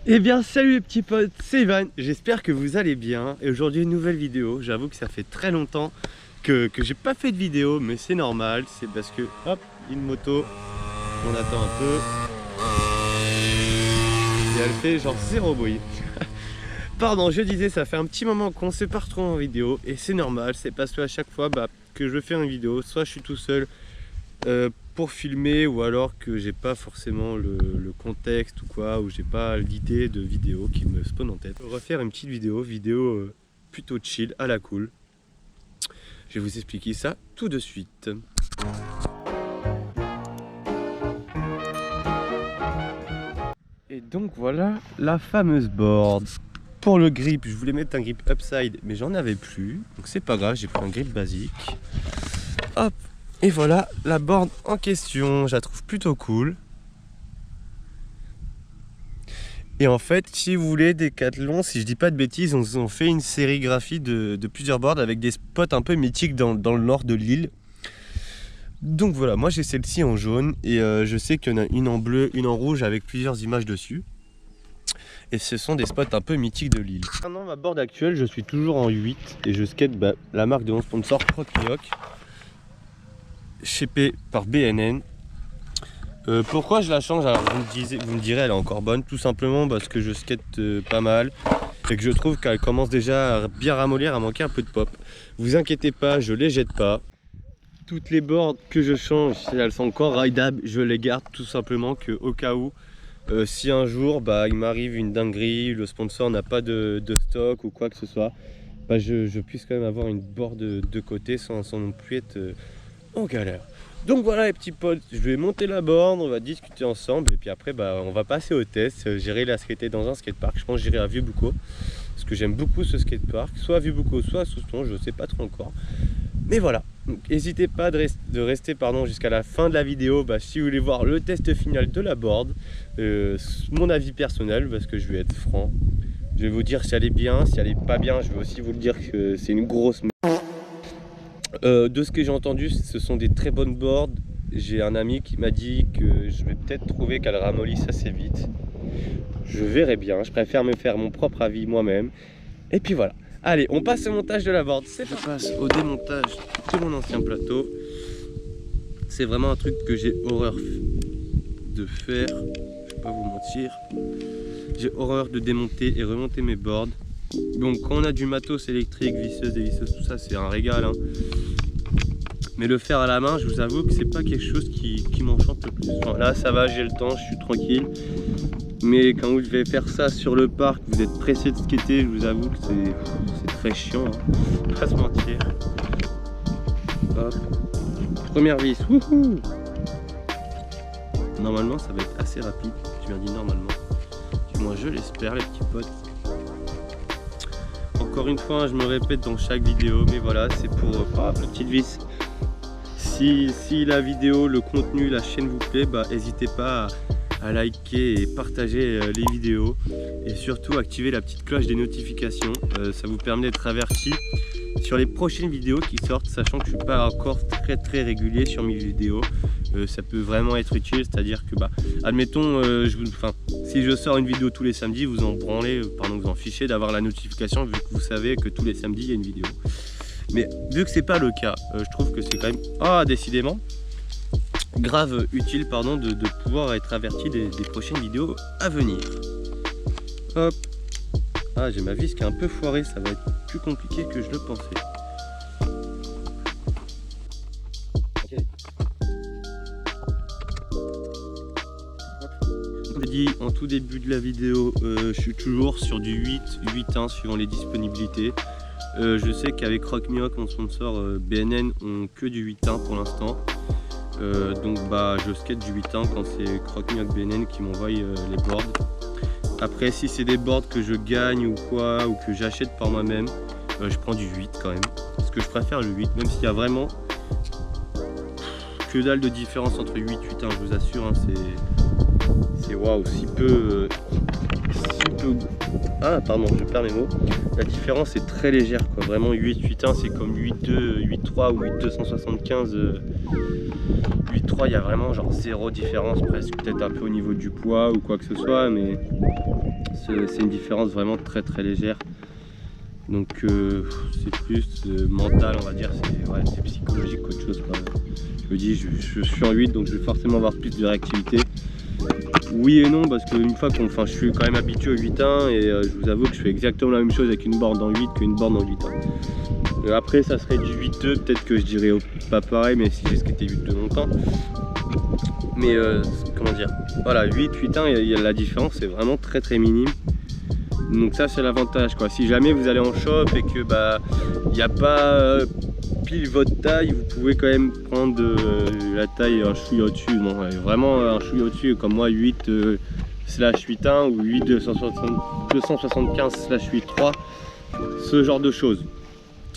Eh bien salut les petits potes, c'est Ivan, j'espère que vous allez bien. Et aujourd'hui une nouvelle vidéo, j'avoue que ça fait très longtemps que j'ai pas fait de vidéo, mais c'est normal, c'est parce que hop, une moto, on attend un peu, et elle fait genre zéro bruit. Pardon, je disais, ça fait un petit moment qu'on se part trop en vidéo, et c'est normal, c'est parce qu'à chaque fois que je veux faire une vidéo, soit je suis tout seul pour filmer, ou alors que j'ai pas forcément le contexte ou quoi, ou j'ai pas l'idée de vidéo qui me spawn en tête. Refaire une petite vidéo plutôt chill, à la cool. Je vais vous expliquer ça tout de suite. Et donc voilà la fameuse board. Pour le grip, je voulais mettre un grip upside, mais j'en avais plus, donc c'est pas grave, j'ai pris un grip basique. Hop. Et voilà la board en question, je la trouve plutôt cool. Et en fait, si vous voulez, Decathlon, si je dis pas de bêtises, on ont fait une sérigraphie de plusieurs boards avec des spots un peu mythiques dans le nord de l'île. Donc voilà, moi j'ai celle-ci en jaune et je sais qu'il y en a une en bleu, une en rouge avec plusieurs images dessus. Et ce sont des spots un peu mythiques de l'île. Maintenant, ma board actuelle, je suis toujours en 8 et je skate la marque de mon sponsor Croc-Mioc, shippée par BNN. Pourquoi je la change? Alors vous me direz, elle est encore bonne, tout simplement parce que je skate pas mal et que je trouve qu'elle commence déjà à bien ramollir, à manquer un peu de pop. Vous inquiétez pas, je les jette pas. Toutes les boards que je change, si elles sont encore rideables, je les garde tout simplement que au cas où, si un jour il m'arrive une dinguerie, le sponsor n'a pas de stock ou quoi que ce soit, je puisse quand même avoir une board de côté sans non plus être en galère. Donc voilà les petits potes, je vais monter la borne, on va discuter ensemble et puis après on va passer au test. J'irai la skater dans un skatepark, je pense que j'irai à Vieux-Boucau parce que j'aime beaucoup ce skatepark, soit à Vieux-Boucau soit à Souston, je sais pas trop encore. Mais voilà, n'hésitez pas de rester jusqu'à la fin de la vidéo si vous voulez voir le test final de la board, mon avis personnel parce que je vais être franc. Je vais vous dire si elle est bien, si elle est pas bien, je vais aussi vous le dire que c'est une grosse de ce que j'ai entendu, ce sont des très bonnes boards. J'ai un ami qui m'a dit que je vais peut-être trouver qu'elle ramollisse assez vite. Je verrai bien, je préfère me faire mon propre avis moi-même. Et puis voilà. Allez, on passe au montage de la board. Je passe au démontage de mon ancien plateau. C'est vraiment un truc que j'ai horreur de faire. Je vais pas vous mentir. J'ai horreur de démonter et remonter mes boards. Donc quand on a du matos électrique, visseuse, dévisseuse, tout ça c'est un régal hein. Mais le faire à la main, je vous avoue que c'est pas quelque chose qui m'enchante le plus. Enfin, là ça va, j'ai le temps, je suis tranquille. Mais quand vous devez faire ça sur le parc, vous êtes pressé de skater, je vous avoue que c'est très chiant hein. Pas se mentir. Hop. Première vis, wouhou. Normalement ça va être assez rapide, je viens dire normalement. Du moins je l'espère les petits potes. Encore une fois, je me répète dans chaque vidéo, mais voilà, c'est pour la petite vis. Si la vidéo, le contenu, la chaîne vous plaît, n'hésitez pas à liker et partager les vidéos. Et surtout, activer la petite cloche des notifications. Ça vous permet d'être averti sur les prochaines vidéos qui sortent, sachant que je ne suis pas encore très régulier sur mes vidéos. Ça peut vraiment être utile, c'est-à-dire que admettons si je sors une vidéo tous les samedis, vous en branlez, vous en fichez d'avoir la notification vu que vous savez que tous les samedis il y a une vidéo. Mais vu que c'est pas le cas, je trouve que c'est quand même décidément grave utile de pouvoir être averti des prochaines vidéos à venir. Hop. Ah, j'ai ma vis qui est un peu foirée, ça va être plus compliqué que je le pensais. Dit en tout début de la vidéo, je suis toujours sur du 8-1 suivant les disponibilités. Je sais qu'avec Croc-Mioc, mon sponsor BNN, ont que du 8-1 pour l'instant. Donc je skate du 8-1 quand c'est Croc-Mioc BNN qui m'envoie les boards. Après si c'est des boards que je gagne ou quoi, ou que j'achète par moi-même, je prends du 8 quand même. Parce que je préfère le 8, même s'il y a vraiment que dalle de différence entre 8 et 8-1, je vous assure, hein, c'est waouh, si peu Ah pardon, je perds mes mots. La différence est très légère quoi. Vraiment 8.8.1 c'est comme 8.2, 8.3 ou 8.275. 8.3 il y a vraiment genre zéro différence presque. Peut-être un peu au niveau du poids ou quoi que ce soit, mais c'est une différence vraiment très très légère. Donc c'est plus mental on va dire, c'est psychologique qu'autre chose quoi. Je me dis je suis en 8 donc je vais forcément avoir plus de réactivité. Oui et non parce qu'une fois je suis quand même habitué au 8.1 et je vous avoue que je fais exactement la même chose avec une board en 8 qu'une board en 8.1. Après ça serait du 8.2, peut-être que je dirais pas pareil mais si j'ai skaté 8.2 longtemps. Mais comment dire, voilà 8.1 la différence est vraiment très très minime. Donc ça c'est l'avantage quoi. Si jamais vous allez en shop et que il n'y a pas pile votre taille, vous pouvez quand même prendre la taille un chouïa au-dessus. Bon, vraiment un chouïa au-dessus comme moi 8/8.1 ou 8/275/8.3, ce genre de choses.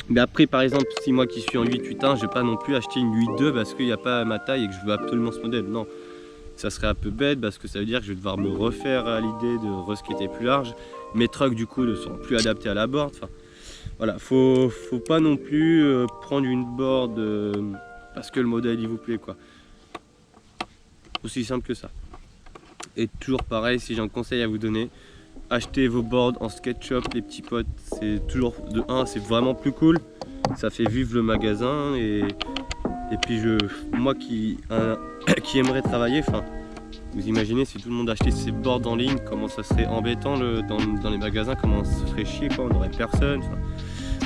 Mais après par exemple si moi qui suis en 8.8.1 je vais pas non plus acheter une 8.2 parce qu'il n'y a pas ma taille et que je veux absolument ce modèle. Non, ça serait un peu bête parce que ça veut dire que je vais devoir me refaire à l'idée de reskater plus large. Mes trucks du coup ne sont plus adaptés à la board. Enfin, voilà, faut pas non plus prendre une board parce que le modèle il vous plaît quoi. Aussi simple que ça. Et toujours pareil, si j'ai un conseil à vous donner, achetez vos boards en skate shop les petits potes. C'est toujours de 1, c'est vraiment plus cool. Ça fait vivre le magasin et puis moi qui aimerais travailler, enfin. Vous imaginez si tout le monde achetait ses boards en ligne, comment ça serait embêtant dans les magasins, comment ça se ferait chier quoi, on n'aurait personne. Enfin,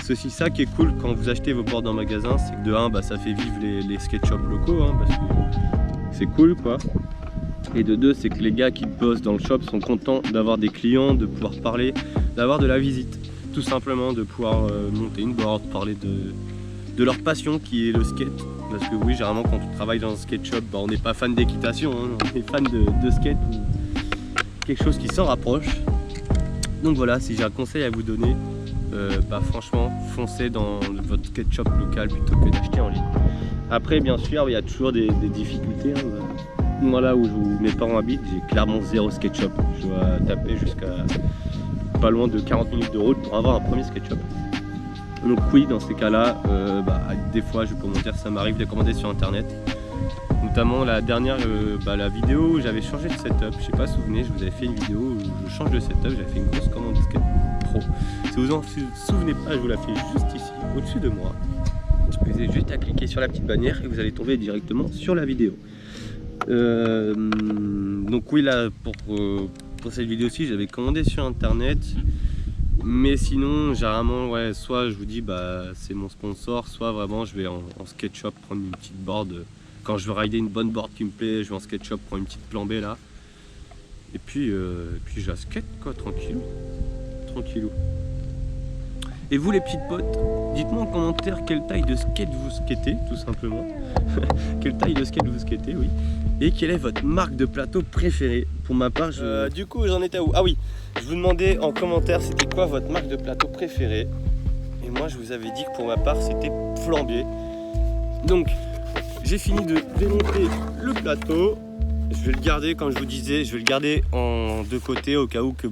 c'est aussi ça qui est cool quand vous achetez vos boards en magasin, c'est que de 1 ça fait vivre les skate shops locaux hein, parce que c'est cool quoi. Et de 2 c'est que les gars qui bossent dans le shop sont contents d'avoir des clients, de pouvoir parler, d'avoir de la visite. Tout simplement de pouvoir monter une board, parler de leur passion qui est le skate. Parce que oui, généralement quand on travaille dans un skate shop, on n'est pas fan d'équitation, hein, on est fan de skate ou quelque chose qui s'en rapproche. Donc voilà, si j'ai un conseil à vous donner, franchement, foncez dans votre skate shop local plutôt que d'acheter en ligne. Après, bien sûr, il y a toujours des difficultés. Hein. Moi là où mes parents habitent, j'ai clairement zéro skate shop. Je dois taper jusqu'à pas loin de 40 minutes de route pour avoir un premier skate shop. Donc oui, dans ces cas-là, des fois, je vais pas mentir, ça m'arrive de commander sur internet. Notamment la dernière, la vidéo où j'avais changé de setup. Je sais pas, souvenez, je vous avais fait une vidéo où je change de setup, j'avais fait une grosse commande de skate pro. Si vous en souvenez pas, je vous la fais juste ici, au-dessus de moi. Vous avez juste à cliquer sur la petite bannière et vous allez tomber directement sur la vidéo. Donc oui, là, pour cette vidéo-ci, j'avais commandé sur internet. Mais sinon, généralement, ouais, soit je vous dis c'est mon sponsor, soit vraiment je vais en skate shop prendre une petite board. Quand je veux rider une bonne board qui me plaît, je vais en skate shop prendre une petite plan B là. Et puis je la skate quoi, tranquillou. Tranquillou. Et vous les petites potes, dites-moi en commentaire quelle taille de skate vous skatez, tout simplement. Quelle taille de skate vous skatez, oui. Et quelle est votre marque de plateau préférée? Pour ma part, du coup, j'en étais où? Ah oui, je vous demandais en commentaire c'était quoi votre marque de plateau préférée. Et moi, je vous avais dit que pour ma part, c'était Flambier. Donc, j'ai fini de démonter le plateau. Je vais le garder, comme je vous disais, je vais le garder en deux côtés au cas où que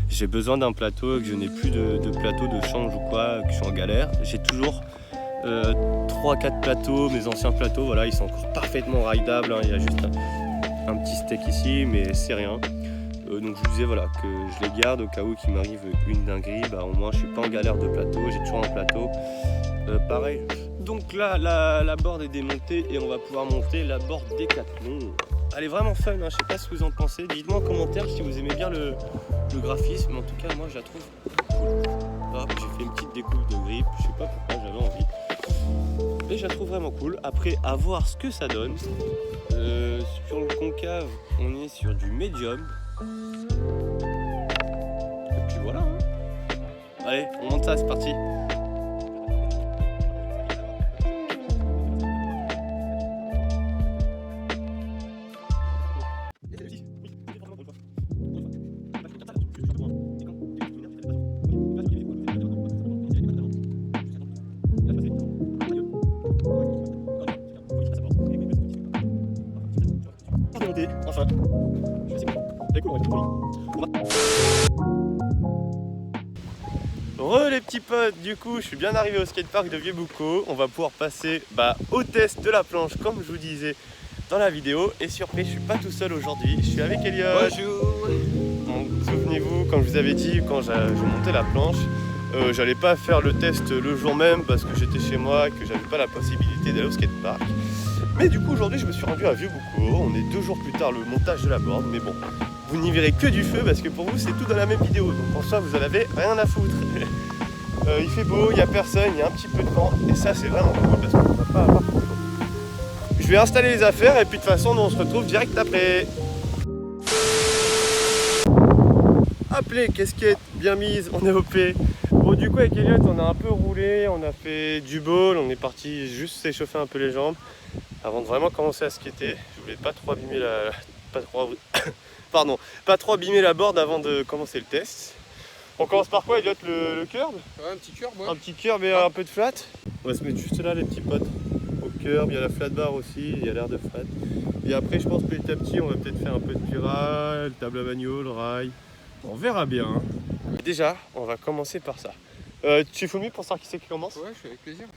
j'ai besoin d'un plateau et que je n'ai plus de plateau de change ou quoi, que je suis en galère. J'ai toujours 3-4 plateaux, mes anciens plateaux, voilà, ils sont encore parfaitement rideables, hein. Il y a juste un petit steak ici, mais c'est rien. Donc je vous disais voilà, que je les garde au cas où qu'il m'arrive une dinguerie, au moins je suis pas en galère de plateau, j'ai toujours un plateau. Pareil. Donc là, la board est démontée et on va pouvoir monter la board Décathlon. Elle est vraiment fun, hein. Je sais pas ce que vous en pensez. Dites-moi en commentaire si vous aimez bien le graphisme. En tout cas, moi, je la trouve cool. Hop, j'ai fait une petite découpe de grip. Je sais pas pourquoi, j'avais envie. Et je la trouve vraiment cool. Après, à voir ce que ça donne. Sur le concave, on est sur du médium. Et puis voilà. Hein. Allez, on monte ça, c'est parti. Enfin, je sais pas. C'est cool, on va être poli. Les petits potes, du coup je suis bien arrivé au skatepark de Vieux-Boucau. On va pouvoir passer au test de la planche comme je vous disais dans la vidéo. Et surprise, je suis pas tout seul aujourd'hui, je suis avec Elliot. Bonjour. Donc, souvenez-vous, comme je vous avais dit, quand je montais la planche, j'allais pas faire le test le jour même parce que j'étais chez moi, que j'avais pas la possibilité d'aller au skatepark. Mais du coup aujourd'hui je me suis rendu à Vieux-Boucau. On est 2 jours plus tard, le montage de la board, mais bon, vous n'y verrez que du feu parce que pour vous c'est tout dans la même vidéo, donc en soi vous en avez rien à foutre. Il fait beau, il n'y a personne, il y a un petit peu de vent et ça c'est vraiment cool parce qu'on ne va pas avoir trop chaud. Je vais installer les affaires et puis de toute façon nous, on se retrouve direct après. Appelé, casquette bien mise, on est OP. Bon du coup avec Elliot on a un peu roulé, on a fait du ball, on est parti juste s'échauffer un peu les jambes avant de vraiment commencer à skater. Je voulais pas trop abîmer pas trop abîmer la board avant de commencer le test. On commence par quoi, Elliot? Le curb? Ouais, un petit curb, ouais. Un petit curb et un peu de flat. On va se mettre juste là les petits potes. Au curb, il y a la flat bar aussi, il y a l'air de flat. Et après je pense petit à petit on va peut-être faire un peu de spirale, table à bagnole, rail. On verra bien. Hein. Déjà, on va commencer par ça. Tu fumes pour savoir qui c'est qui commence? Ouais, je suis avec plaisir.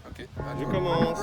Ok. Je commence.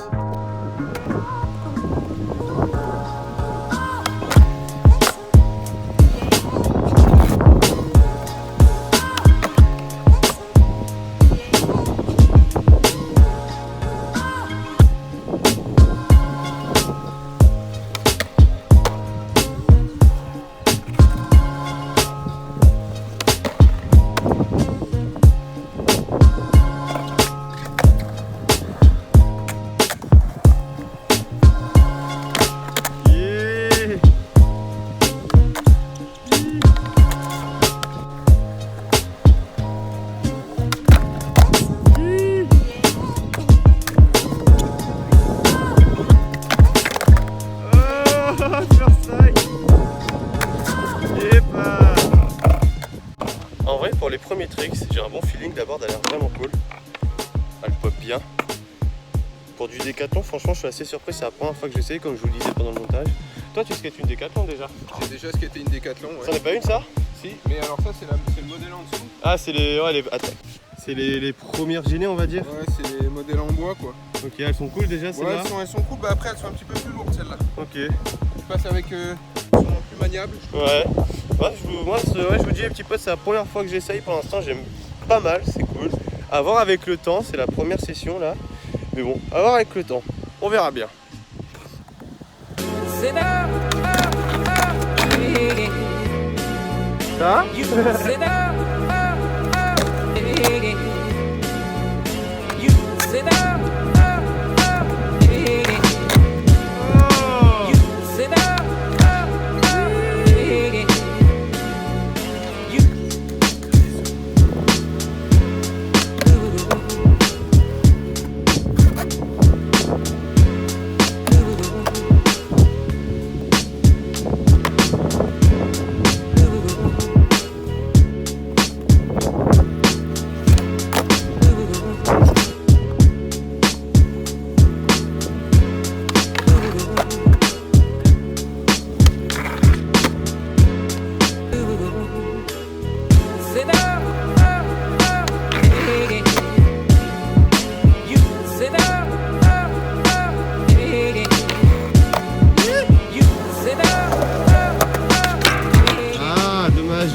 En vrai, pour les premiers tricks, j'ai un bon feeling. D'abord, elle a l'air vraiment cool. Elle pop bien. Pour du décathlon, franchement, je suis assez surpris. C'est la première fois que j'essaye, comme je vous le disais pendant le montage. Toi, tu skates une décathlon déjà? J'ai déjà skaté une décathlon, ouais. Ça n'est pas une, ça? Si, mais alors ça, c'est le modèle en dessous. Ah, c'est les... Ouais, c'est les premières gênées, on va dire. Ouais, c'est les modèles en bois, quoi. Ok, elles sont cool déjà, celles-là? Ouais, elles sont cool. Bah après, elles sont un petit peu plus lourdes, celles-là. Ok. Je passe avec... elles sont plus maniables. Ouais. Moi, je vous dis, les petits potes, c'est la première fois que j'essaye. Pour l'instant, j'aime pas mal, c'est cool. À voir avec le temps, c'est la première session là. Mais bon, à voir avec le temps. On verra bien. Ça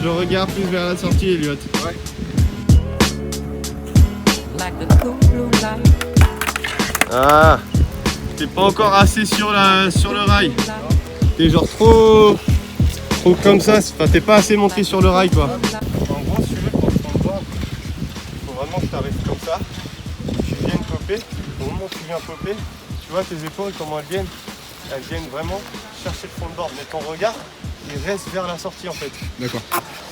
je regarde plus vers la sortie, Elliot. Ouais. Ah, t'es pas encore assez sur le rail. T'es genre trop comme ça, enfin t'es pas assez monté sur le rail quoi. En gros, si tu veux, pour le standboard, il faut vraiment que tu arrives comme ça. Tu viennes popper. Au moment où tu viens popper, tu vois tes épaules comment elles viennent vraiment chercher le fond de board. Mais ton regard, il reste vers la sortie en fait. D'accord.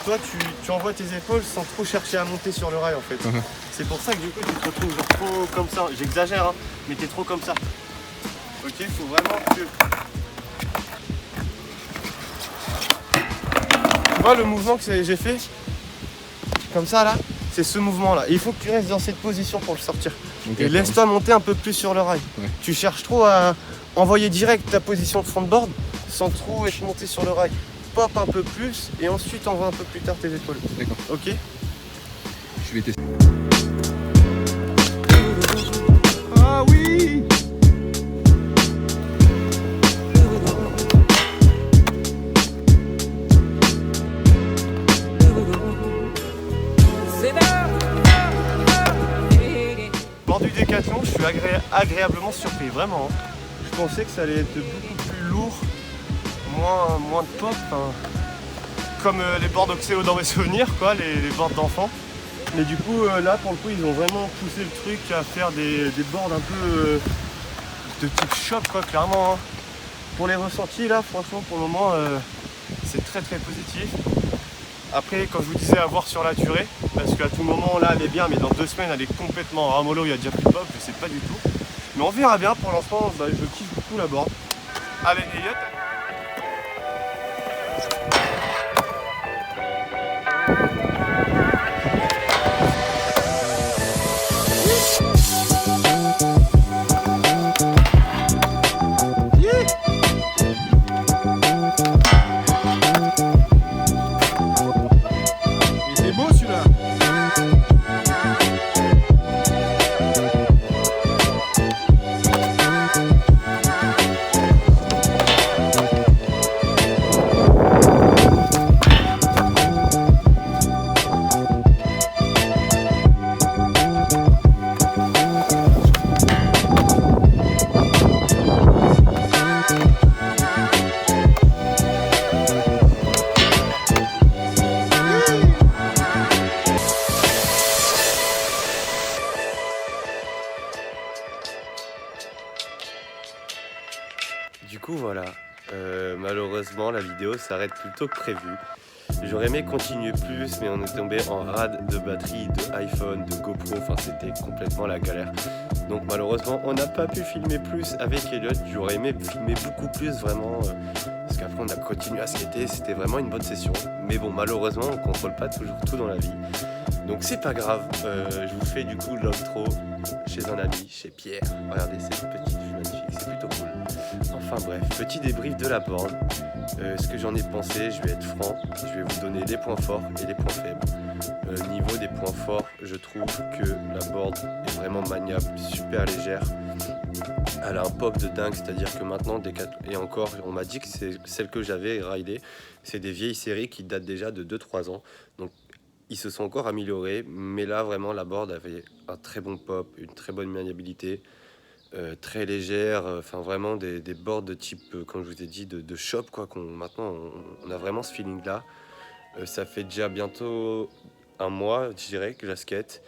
Toi tu envoies tes épaules sans trop chercher à monter sur le rail en fait. C'est pour ça que du coup tu te retrouves genre trop comme ça. J'exagère hein, mais t'es trop comme ça. Ok, il faut vraiment que... Tu vois le mouvement que j'ai fait comme ça là, c'est ce mouvement là. Et il faut que tu restes dans cette position pour le sortir. Okay, et laisse-toi monter un peu plus sur le rail. Ouais. Tu cherches trop à envoyer direct ta position de frontboard sans trop être monté sur le rail. pop un peu plus et ensuite on voit un peu plus tard tes épaules. D'accord. Ok? Je vais tester. Ah oui! Bord du Décathlon, je suis agréablement surpris, vraiment. Je pensais que ça allait être beaucoup plus lourd, moins de pop, comme les bords d'Oxéo dans mes souvenirs, quoi, les bords d'enfants. Mais du coup, là, pour le coup, ils ont vraiment poussé le truc à faire des boards un peu de type shop, quoi, clairement. Hein. Pour les ressentis, là, franchement, pour le moment, c'est très très positif. Après, quand je vous disais à voir sur la durée, parce qu'à tout moment, là, elle est bien, mais dans 2 semaines, elle est complètement ramollo, il y a déjà plus de pop, je sais pas du tout. Mais on verra bien, pour l'instant, bah, je kiffe beaucoup la board. Allez, Elliot. Du coup voilà, malheureusement la vidéo s'arrête plus tôt que prévu. J'aurais aimé continuer plus mais on est tombé en rade de batterie, de iPhone, de GoPro, enfin c'était complètement la galère. Donc malheureusement on n'a pas pu filmer plus avec Elliot, j'aurais aimé filmer beaucoup plus vraiment, parce qu'après on a continué à skater, c'était vraiment une bonne session. Mais bon malheureusement on contrôle pas toujours tout dans la vie. Donc c'est pas grave, je vous fais du coup l'outro chez un ami, chez Pierre. Regardez cette petite vue magnifique, c'est plutôt cool. Enfin bref, petit débrief de la borne. Ce que j'en ai pensé, je vais être franc, je vais vous donner les points forts et les points faibles. Niveau des points forts, je trouve que la board est vraiment maniable, super légère. Elle a un pop de dingue, c'est-à-dire que maintenant, et encore, on m'a dit que c'est celle que j'avais ridée, c'est des vieilles séries qui datent déjà de 2-3 ans. Donc ils se sont encore améliorés, mais là vraiment la board avait un très bon pop, une très bonne maniabilité. Très légère, enfin vraiment des boards de type, comme je vous ai dit, de shop quoi. Maintenant on a vraiment ce feeling là. Ça fait déjà bientôt un mois, je dirais, que je la skate.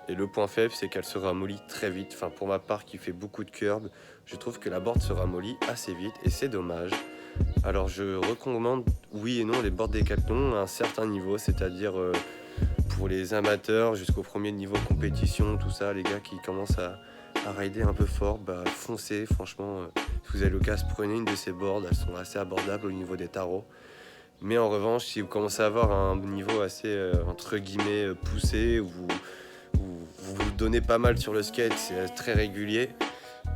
Et le point faible, c'est qu'elle se ramollit très vite. Enfin pour ma part qui fait beaucoup de curb, je trouve que la board se ramollit assez vite et c'est dommage. Alors je recommande oui et non les boards Décathlon à un certain niveau, c'est-à-dire pour les amateurs jusqu'au premier niveau compétition, tout ça, les gars qui commencent à rider un peu fort, bah foncez, franchement, si vous avez l'occasion, prenez une de ces boards, elles sont assez abordables au niveau des tarots. Mais en revanche, si vous commencez à avoir un niveau assez, entre guillemets, poussé, où vous donnez pas mal sur le skate, c'est très régulier,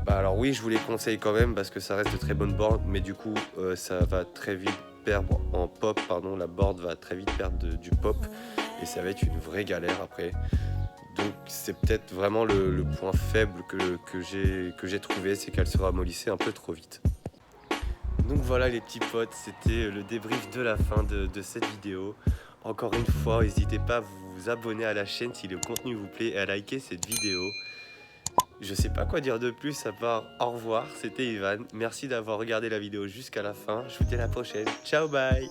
bah alors oui, je vous les conseille quand même, parce que ça reste de très bonnes boards, mais du coup, ça va très vite perdre en pop, pardon, la board va très vite perdre du pop, et ça va être une vraie galère après. Donc c'est peut-être vraiment le point faible que j'ai trouvé, c'est qu'elle se ramollissait un peu trop vite. Donc voilà les petits potes, c'était le débrief de la fin de cette vidéo. Encore une fois, n'hésitez pas à vous abonner à la chaîne si le contenu vous plaît et à liker cette vidéo. Je sais pas quoi dire de plus à part au revoir, c'était Ivan. Merci d'avoir regardé la vidéo jusqu'à la fin, je vous dis à la prochaine. Ciao, bye!